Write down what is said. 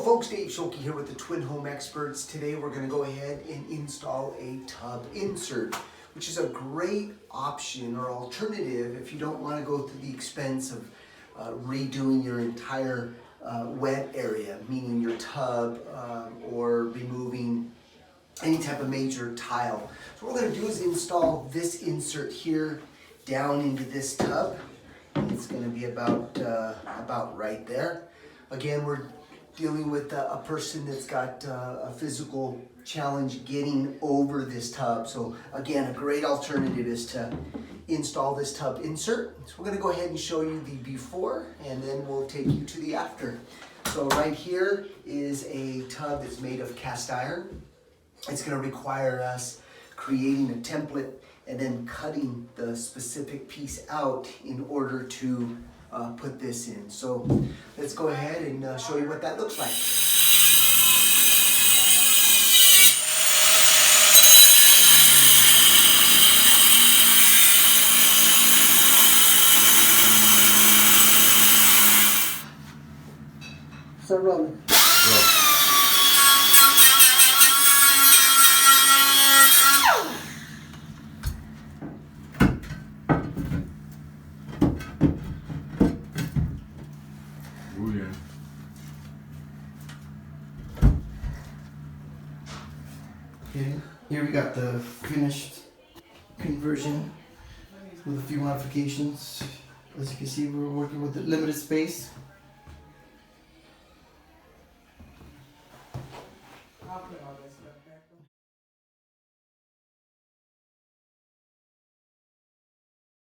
Hello folks, Dave Schulke here with the Twin Home Experts. Today we're going to go ahead and install a tub insert, which is a great option or alternative if you don't want to go through the expense of redoing your entire wet area, meaning your tub or removing any type of major tile. So what we're going to do is install this insert here down into this tub. It's going to be about right there. Again, we're dealing with a person that's got a physical challenge getting over this tub. So again, a great alternative is to install this tub insert. So we're going to go ahead and show you the before, and then we'll take you to the after. So right here is a tub that's made of cast iron. It's going to require us creating a template and then cutting the specific piece out in order to put this in. So let's go ahead and show you what that looks like. Start rolling. Oh yeah. Okay, here we got the finished conversion with a few modifications. As you can see, we're working with the limited space.